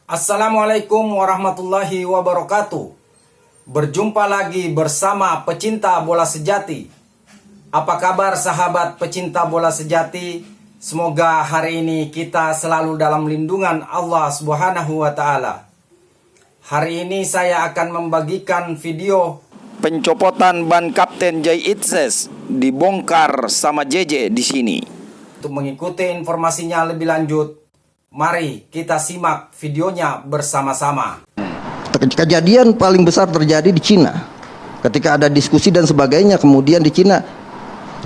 Assalamualaikum warahmatullahi wabarakatuh. Berjumpa lagi bersama pecinta bola sejati. Apa kabar sahabat pecinta bola sejati? Semoga hari ini kita selalu dalam lindungan Allah Subhanahu wa taala. Hari ini saya akan membagikan video pencopotan ban Kapten Jay Itzes dibongkar sama JJ di sini. Untuk mengikuti informasinya lebih lanjut, mari kita simak videonya bersama-sama. Kejadian paling besar terjadi di Cina. Ketika ada diskusi dan sebagainya, kemudian di Cina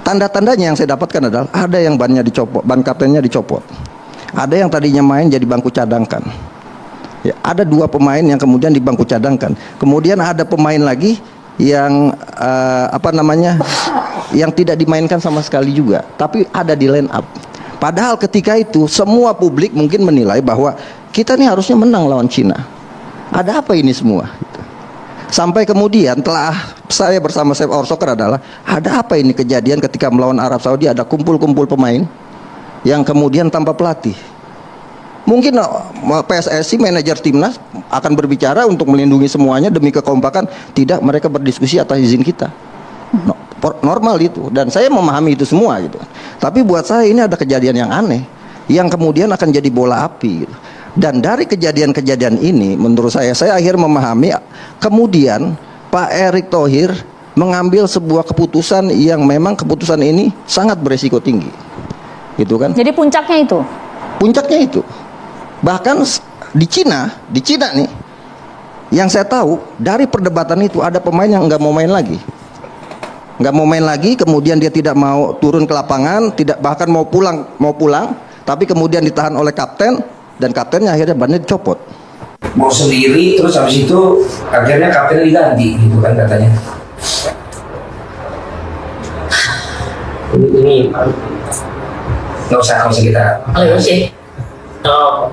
tanda-tandanya yang saya dapatkan adalah ada yang bannya dicopot, ban kaptennya dicopot. Ada yang tadinya main jadi bangku cadangkan. Ya, ada 2 pemain yang kemudian di bangku cadangkan. Kemudian ada pemain lagi yang yang tidak dimainkan sama sekali juga, tapi ada di line up. Padahal ketika itu semua publik mungkin menilai bahwa kita nih harusnya menang lawan Cina. Ada apa ini semua? Sampai kemudian telah saya bersama Save Our Soccer adalah ada apa ini kejadian ketika melawan Arab Saudi, ada kumpul-kumpul pemain yang kemudian tanpa pelatih. Mungkin PSSI, manajer timnas akan berbicara untuk melindungi semuanya demi kekompakan. Tidak, mereka berdiskusi atas izin kita. Normal itu, dan saya memahami itu semua gitu. Tapi buat saya ini ada kejadian yang aneh yang kemudian akan jadi bola api gitu. Dan dari kejadian-kejadian ini menurut saya akhirnya memahami kemudian Pak Erick Thohir mengambil sebuah keputusan yang memang keputusan ini sangat beresiko tinggi gitu kan. Jadi puncaknya itu bahkan di Cina nih yang saya tahu dari perdebatan itu ada pemain yang nggak mau main lagi, kemudian dia tidak mau turun ke lapangan, tidak bahkan mau pulang, tapi kemudian ditahan oleh kapten, dan kaptennya akhirnya bannya dicopot. Mau sendiri, terus habis itu akhirnya kaptennya diganti, gitu kan katanya. Ini nggak usah kita.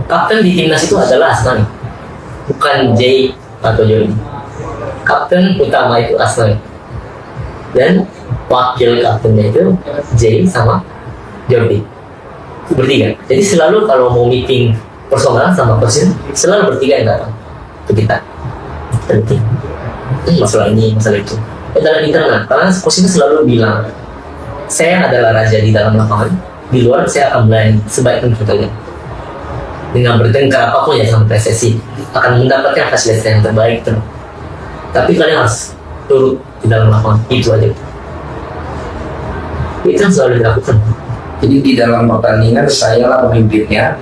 Kapten di timnas itu adalah Asnawi, bukan Jay atau Jody. Kapten utama itu Asnawi. Dan wakil kaptennya itu Jay sama Jordi, bertiga. Jadi selalu kalau mau meeting personal sama coach selalu bertiga yang datang ke kita. Penting masalah ini, masalah itu. Dalam internal, karena coach itu selalu bilang, saya adalah raja di dalam lapangan, di luar saya akan melayani sebaik mungkin kalian. Dengan bertengkar apapun ya sama PSSI akan mendapatkan fasilitas yang terbaik tuh. Tapi kalian harus turut di dalam lapangan, itu aja. Itu yang selalu dilakukan. Jadi di dalam pertandingan saya lah pemimpinnya,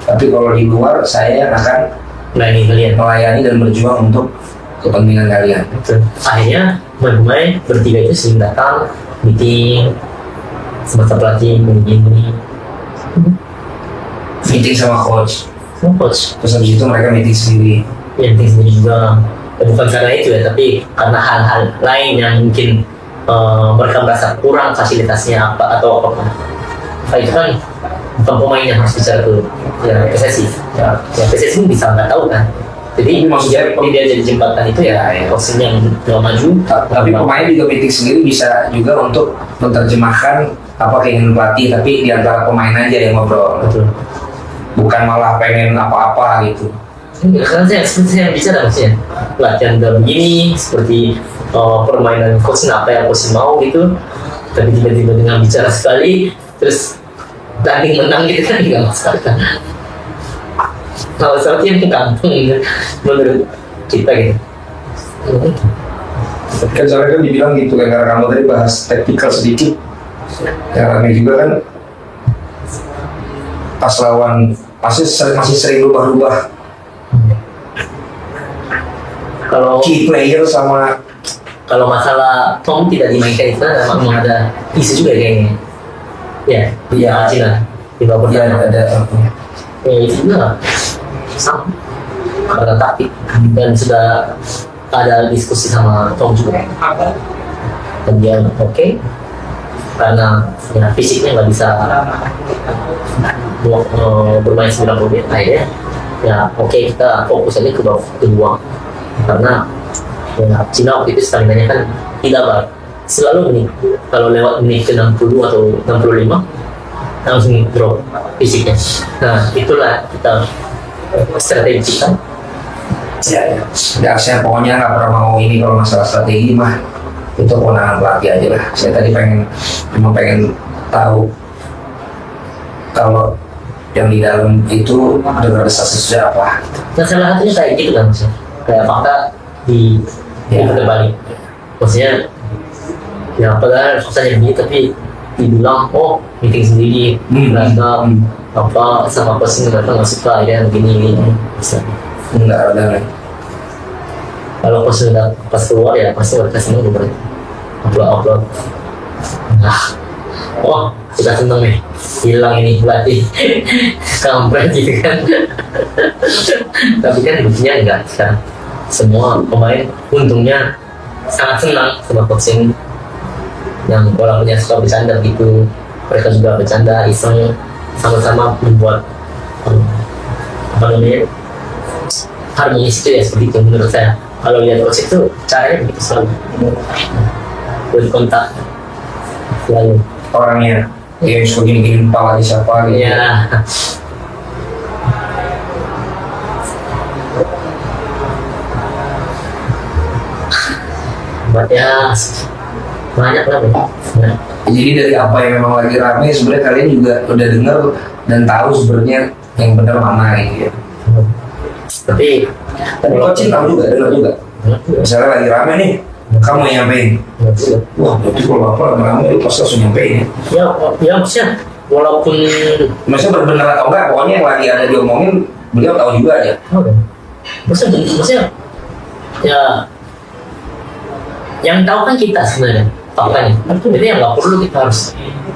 tapi kalau di luar saya yang akan melayani dan berjuang untuk kepentingan kalian. Akhirnya pemain bertiga itu sering datang meeting semasa pelatih begini. Meeting sama coach. Terus habis itu mereka meeting sendiri. Ya, meeting sendiri juga. Bukan karena itu ya, tapi karena hal-hal lain yang mungkin mereka merasa kurang fasilitasnya atau apapun. Itu kan bukan pemain yang harus bicara ke PSSI. Ya PSSI pun bisa nggak tahu kan. Jadi maksudnya dia jadi jembatan itu ya coaching yang maju. Tapi pemain juga meeting sendiri bisa juga untuk menerjemahkan apa keinginan pelatih, tapi di antara pemain aja yang ngobrol. Betul. Bukan malah pengen apa-apa gitu. Karena saya bicara maksudnya latihan udah begini, seperti permainan coach apa yang coach mau gitu, tapi tiba-tiba dengan bicara sekali terus tanding menang gitu kan nggak masalah. Kalau salah yang gampang gitu menurut kita gitu. Kan soalnya kan dibilang gitu kan, karena kamu tadi bahas taktikal sedikit, yang aneh juga kan pas lawan masih sering rubah-rubah kalau key player sama. Kalau masalah Tom tidak dimainkan itu memang ada isu juga kayaknya. Ya, Cina di babak pertama ada. Ya itu juga sama karena taktik, dan sudah ada diskusi sama Tom juga. Dan dia oke, karena ya, fisiknya nggak bisa bermain 90 menit akhirnya. Ya kita fokus aja ke babak kedua, karena ya, Cina waktu itu stamina-nya kan tidak baik, selalu nih kalau lewat menit ke 60 atau 65 langsung drop fisiknya. Nah itulah kita strategi kita. Ya saya pokoknya nggak pernah mau ini kalau masalah strategi mah itu kewenangan pelatih aja lah. Saya tadi memang pengen tahu kalau yang di dalam itu dengar desas-desusnya apa. Nah salah satunya kayak gitu kan maksudnya, kayak fakta di balik. Maksudnya ya padahal susahnya begini tapi dibilang oh meeting sendiri berantem apa sama pesin mereka nggak suka ya begini bisa. Enggak ada. Kalau pas keluar ya pasti mereka seneng juga upload. Nah, oh sudah seneng nih, hilang ini pelatih kampret gitu kan. Tapi kan buktinya enggak sekarang. Semua pemain untungnya sangat senang sama coach ini. Yang walaupun yang suka bercanda gitu, mereka juga bercanda iseng, sama-sama membuat apa namanya harmonis itu ya seperti itu menurut saya. Kalau lihat coach itu caranya begitu selalu berkontak selalu Orangnya yang suka gini-gini kepala di siapa gitu. ya. Ya banyak lah ya. Jadi dari apa yang memang lagi rame sebenarnya kalian juga udah dengar dan tahu sebenarnya yang benar mana gitu ya. Tapi Coach tahu juga, dengar juga. Misalnya lagi rame nih, kamu yang nyampein. Wah, berarti kalau apa rame itu pasti langsung nyampein ya. ya maksudnya walaupun Maksudnya benar atau enggak, pokoknya yang lagi ada diomongin beliau tahu juga aja. maksudnya ya yang tahu kan kita sebenarnya faktanya. Jadi yang nggak perlu kita harus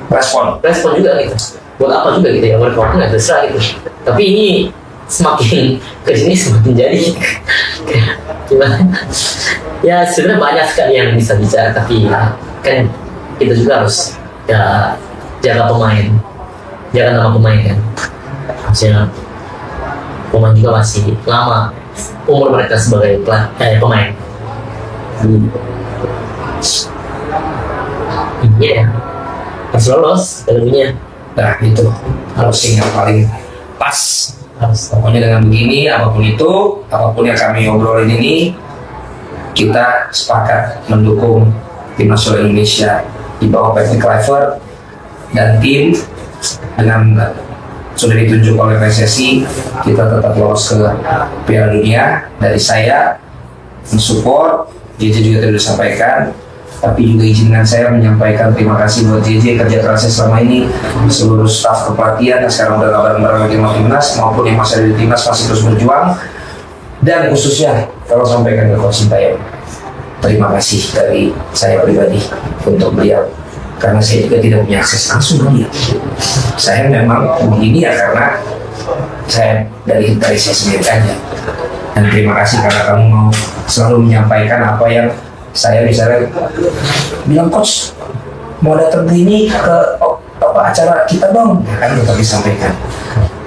respon juga gitu. Buat apa juga gitu ya, mereka nggak terserah gitu. Tapi ini semakin kesini semakin jadi gimana? Ya sebenarnya banyak sekali yang bisa bicara, tapi ya, kan kita juga harus ya jaga nama pemain kan. Maksudnya pemain juga masih lama umur mereka sebagai pemain. Iya, harus lolos dulunya. Nah itu closing yang paling pas. Pokoknya dengan begini, apapun yang kami obrolin ini, kita sepakat mendukung tim nasional Indonesia di bawah Patrick Kluivert dan tim dengan sudah ditunjuk oleh PSSI, kita tetap lolos ke Piala Dunia. Dari saya mensupport, JJ juga tadi disampaikan, tapi juga izinkan saya menyampaikan terima kasih buat JJ kerja kerasnya selama ini, seluruh staf kepelatihan yang sekarang udah bareng-bareng di timnas maupun yang masih ada di timnas masih terus berjuang, dan khususnya kalau sampaikan ke Coach Sintayong, terima kasih dari saya pribadi untuk beliau, karena saya juga tidak punya akses langsung ke dia. Saya memang begini ya karena saya dari saya sendiri aja, dan terima kasih karena kamu mau selalu menyampaikan apa yang saya misalnya bilang, coach mau datang ke ini ke acara kita dong, ya kan tetap disampaikan.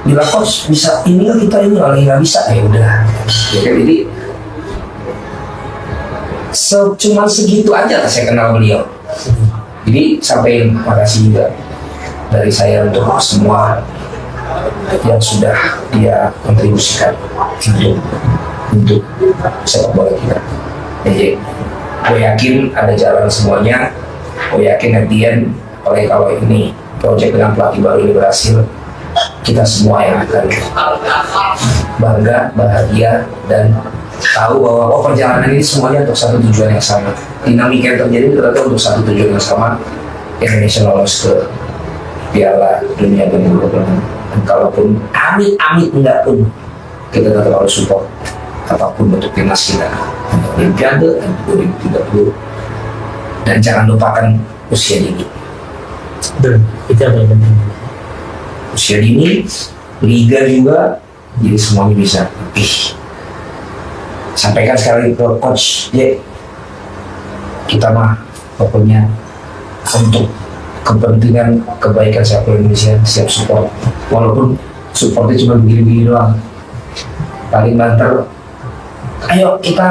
Bilang coach bisa ini nggak kita ini, kalau nggak bisa ya udah. Ya kan, jadi cuma segitu aja lah saya kenal beliau. Jadi sampaikan makasih juga dari saya untuk semua yang sudah dia kontribusikan untuk sepak bola kita. Jadi gue yakin ada jalan semuanya. Gue yakin nantian, apalagi kalau ini proyek dengan pelatih baru ini berhasil, kita semua yang akan bangga, bahagia, dan tahu bahwa perjalanan ini semuanya untuk satu tujuan yang sama. Dinamika yang terjadi ternyata untuk satu tujuan yang sama, Indonesia lolos ke Piala Dunia 2026. Dan kalaupun amit-amit enggak pun, kita tetap harus support apapun bentuk timnas kita, Olimpiade 2030, dan jangan lupakan usia dini. Itu yang paling penting. Usia dini, liga juga, jadi semuanya bisa lebih. Sampaikan sekali ke coach, kita mah pokoknya untuk kepentingan kebaikan sepak bola Indonesia siap support, walaupun supportnya cuma begini-begini doang. Paling banter, ayo kita